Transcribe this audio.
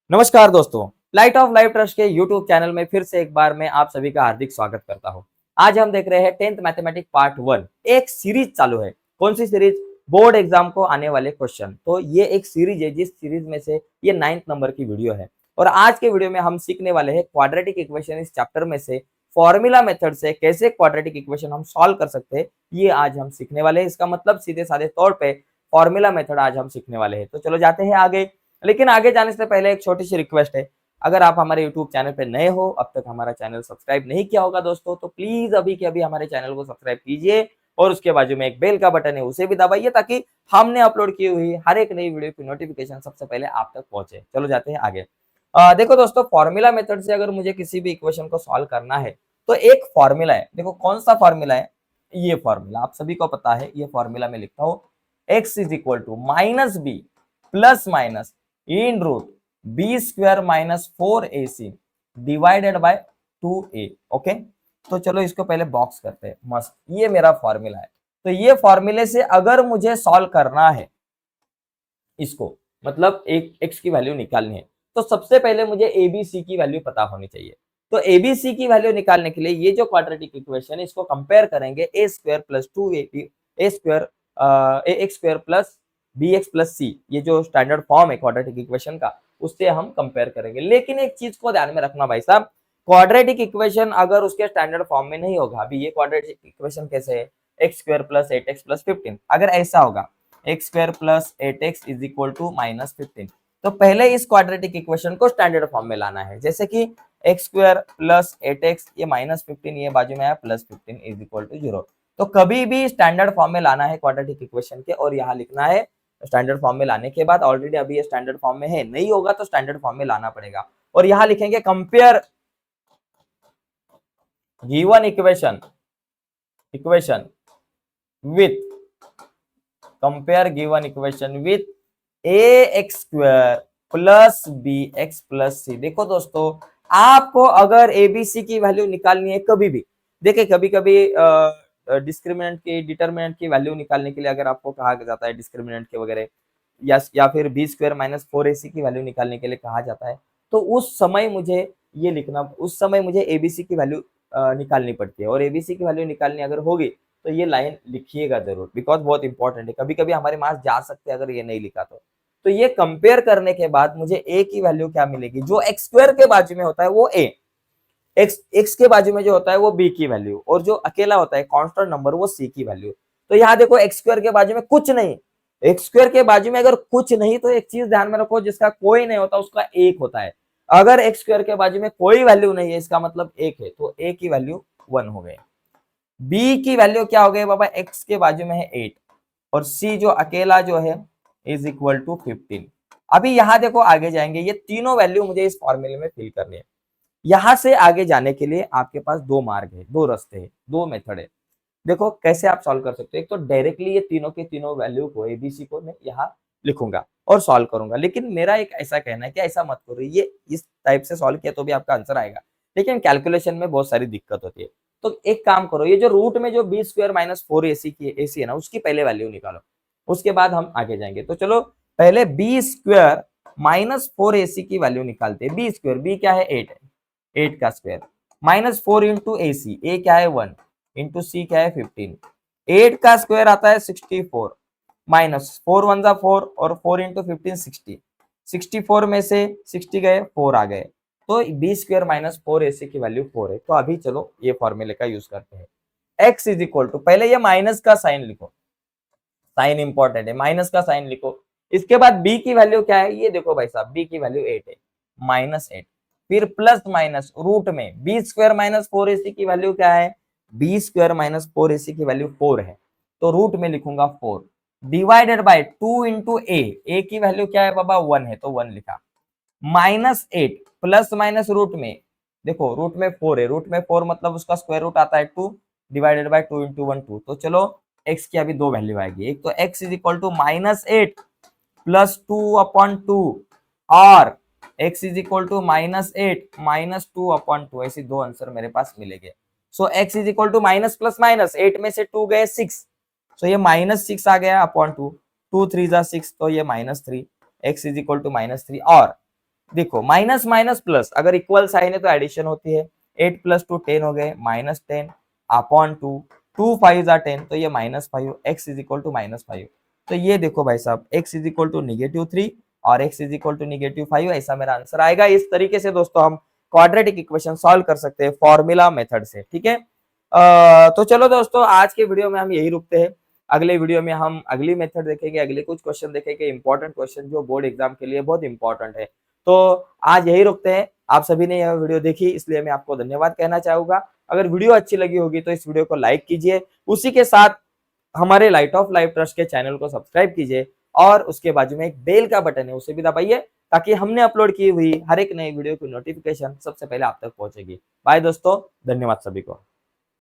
नमस्कार दोस्तों, light of life trust के यूट्यूब चैनल में फिर से एक बार मैं आप सभी का हार्दिक स्वागत करता हूं। आज हम देख रहे हैं 10th मैथमेटिक्स पार्ट 1। एक सीरीज चालू है। कौन सी सीरीज? बोर्ड एग्जाम को आने वाले क्वेश्चन। तो ये एक सीरीज है जिस सीरीज में से ये 9th नंबर की वीडियो है और आज के वीडियो में हम सीखने वाले हैं क्वाड्रेटिक इक्वेशन। इस चैप्टर में से फॉर्मूला मेथड से कैसे क्वाड्रेटिक इक्वेशन हम सॉल्व कर सकते हैं, ये आज हम सीखने वाले हैं। इसका मतलब सीधे साधे तौर पे फॉर्मूला मेथड आज हम सीखने वाले हैं। तो चलो जाते हैं आगे। लेकिन आगे जाने से पहले एक छोटी सी रिक्वेस्ट है। अगर आप हमारे यूट्यूब चैनल पे नए हो, अब तक हमारा चैनल सब्सक्राइब नहीं किया होगा दोस्तों, तो प्लीज अभी के अभी हमारे चैनल को सब्सक्राइब कीजिए और उसके बाजू में एक बेल का बटन है, उसे भी दबाइए ताकि हमने अपलोड की हुई हर एक नई वीडियो की नोटिफिकेशन सबसे पहले आप तक पहुंचे। चलो जाते हैं आगे। देखो दोस्तों, फॉर्मूला मेथड से अगर मुझे किसी भी इक्वेशन को सॉल्व करना है तो एक फॉर्मूला है। देखो कौन सा फॉर्मूला है? ये फॉर्मूला आप सभी को पता है। ये फॉर्मूला में लिखता हूं, x is equal to minus B plus minus इन root B square minus 4ac divided by 2a। Okay, तो चलो इसको पहले बॉक्स करते हैं। मस्त, ये मेरा फॉर्मूला है। तो ये फॉर्मूले से अगर मुझे सॉल्व करना है इसको, मतलब एक x की वैल्यू निकालनी है, तो सबसे पहले मुझे abc की वैल्यू पता होनी चाहिए। तो abc की वैल्यू निकालने के लिए ये जो क्वाड्रेटिक इक्वेशन है इसको कंपेयर करेंगे a square plus 2ab a square ax square plus bx plus c, ये जो स्टैंडर्ड फॉर्म है क्वाड्रेटिक इक्वेशन का, उससे हम कंपेयर करेंगे। लेकिन एक चीज को ध्यान में रखना भाई साहब, क्वाड्रेटिक इक्वेशन अगर उसके स्टैंडर्ड फॉर्म में नहीं होगा, अभी ये क्वाड्रेटिक इक्वेशन कैसे है, x square plus 8x plus 15, अगर ऐसा होगा X square plus 8x is equal to minus 15, तो पहले इस क्वाड्रेटिक इक्वेशन को स्टैंडर्ड फॉर्म में लाना है। जैसे कि एक्स स्क्वायर प्लस 8x, ये माइनस 15, ये बाजू में आया प्लस 15 इज इक्वल टू 0। तो कभी भी स्टैंडर्ड फॉर्म में लाना है क्वाड्रेटिक इक्वेशन के, और यहाँ लिखना है स्टैंडर्ड फॉर्म में लाने के बाद। ऑलरेडी अभी ये स्टैंडर्ड फॉर्म में है, नहीं होगा तो स्टैंडर्ड फॉर्म में लाना पड़ेगा। और यहाँ लिखेंगे compare given equation with compare given equation with ax square plus bx plus c। देखो दोस्तों, आपको अगर abc की वैल्यू निकालनी है कभी भी, देखिए कभी कभी डिस्क्रिमिनेंट की डिटरमिनेंट की वैल्यू निकालने के लिए अगर आपको कहा जाता है डिस्क्रिमिनेंट के वगैरह, या फिर बी स्क्वायर माइनस 4ac की वैल्यू निकालने के लिए कहा जाता है, तो उस समय मुझे ये लिखना, उस समय मुझे एबीसी की वैल्यू निकालनी पड़ती है। और एबीसी की वैल्यू निकालनी अगर होगी तो ये लाइन लिखिएगा जरूर, बिकॉज बहुत इंपॉर्टेंट है। कभी कभी हमारे मार्क्स जा सकते हैं अगर ये नहीं लिखा तो ये कंपेयर करने के बाद मुझे ए की वैल्यू क्या मिलेगी, जो एक्स स्क्वायर के बाजू में होता है वो ए, एक्स के बाजू में जो होता है वो बी की वैल्यू, और जो अकेला होता है कांस्टेंट नंबर वो सी की वैल्यू। तो यहाँ देखो एक्स स्क्वायर के बाजू में कुछ नहीं, एक्स स्क्वायर के बाजू में अगर कुछ नहीं तो एक चीज ध्यान में रखो, जिसका कोई नहीं होता उसका एक होता है। अगर एक्स स्क्वायर के बाजू में कोई वैल्यू नहीं है, इसका मतलब एक है, तो ए की वैल्यू 1 हो गई। बी की वैल्यू क्या हो गई बाबा, एक्स के बाजू में है 8 और सी जो अकेला जो है इज इक्वल टू 15। अभी यहां देखो आगे जाएंगे, ये तीनों वैल्यू मुझे इस फॉर्मूले में फिल करनी है। यहां से आगे जाने के लिए आपके पास दो मार्ग है, दो रास्ते हैं, दो मेथड है। देखो कैसे आप सॉल्व कर सकते हो। एक तो डायरेक्टली ये तीनों के तीनों वैल्यू को एबीसी को मैं यहाँ लिखूंगा और सॉल्व करूंगा, लेकिन मेरा एक ऐसा कहना है कि ऐसा मत करो, ये इस टाइप से सॉल्व किया तो भी आपका आंसर आएगा, लेकिन कैलकुलेशन में बहुत सारी दिक्कत होती है। तो एक काम करो, ये जो रूट में जो बी स्क्वायर माइनस 4ac की एसी है ना, उसकी पहले वैल्यू निकालो, उसके बाद हम आगे जाएंगे। तो चलो पहले बी स्क्वायर माइनस 4ac की वैल्यू निकालते हैं। बी स्क्वायर, बी क्या है 8 है, 8 का स्क्वायर माइनस 4 इंटू ए सी, ए क्या है 1 इंटू सी क्या है 15, 8 का स्क्वायर आता है 64 माइनस 4 1 जा 4 और 4 इंटू 15 60, 64 में से 60 गए 4 आ गए, तो बी स्क्वायर माइनस 4ac की वैल्यू 4 है। तो अभी चलो ये फॉर्मूले का यूज करते हैं। x इज इक्वल टू, पहले ये माइनस का साइन लिखो, साइन इंपॉर्टेंट है, माइनस का साइन लिखो। इसके बाद b की वैल्यू क्या है, ये देखो भाई साहब, b की वैल्यू 8 है, माइनस 8, फिर प्लस माइनस रूट में बी स्क्वायर माइनस 4ac की वैल्यू क्या है, बी स्क्वायर माइनस 4ac की वैल्यू 4 है, तो रूट में लिखूंगा 4 डिवाइडेड बाय 2 इंटू ए की वैल्यू क्या है बाबा 1 है, तो 1 लिखा, माइनस 8 प्लस माइनस रूट में, देखो रूट में 4 है, रूट में 4 मतलब उसका स्क्वायर रूट आता है 2 डिवाइडेड बाय 2 इंटू 1 2। तो चलो x की अभी दो वैल्यू आएगी, एक तो x is equal to minus 8 plus 2 upon 2 और x is equal to minus 8 minus 2 upon 2, ऐसे दो आंसर मेरे पास मिलेंगे। So x is equal to minus plus minus, 8 में से 2 गए 6, सो ये माइनस 6 आ गया अपॉन 2, 2 3 जा 6, तो ये minus 3, x is equal to minus 3 और देखो माइनस माइनस प्लस, अगर इक्वल साइन है तो एडिशन होती है। 8 प्लस 2 10 हो गए, -10 अपॉन 2, 2 5 जा 10, तो ये -5, x इज इक्वल टू -5। तो ये देखो भाई साहब, x इज इक्वल टू -3 और x इज इक्वल टू -5, ऐसा मेरा आंसर आएगा। इस तरीके से दोस्तों हम क्वाड्रेटिक इक्वेशन सॉल्व कर सकते हैं फॉर्मूला मेथड से, ठीक है। तो चलो दोस्तों, आज के वीडियो में हम यही रुकते हैं। अगले वीडियो में हम अगली मेथड देखेंगे, अगले कुछ क्वेश्चन देखेंगे, इंपॉर्टेंट क्वेश्चन जो बोर्ड एग्जाम के लिए बहुत इंपॉर्टेंट है। तो आज यही रुकते हैं। आप सभी ने यह वीडियो देखी, इसलिए मैं आपको धन्यवाद कहना चाहूंगा। अगर वीडियो अच्छी लगी होगी तो इस वीडियो को लाइक कीजिए, उसी के साथ हमारे लाइट ऑफ लाइफ ट्रस्ट के चैनल को सब्सक्राइब कीजिए और उसके बाजू में एक बेल का बटन है, उसे भी दबाइए, ताकि हमने अपलोड की हुई हर एक नई वीडियो की नोटिफिकेशन सबसे पहले आप तक पहुंचेगी। बाय दोस्तों, धन्यवाद सभी को।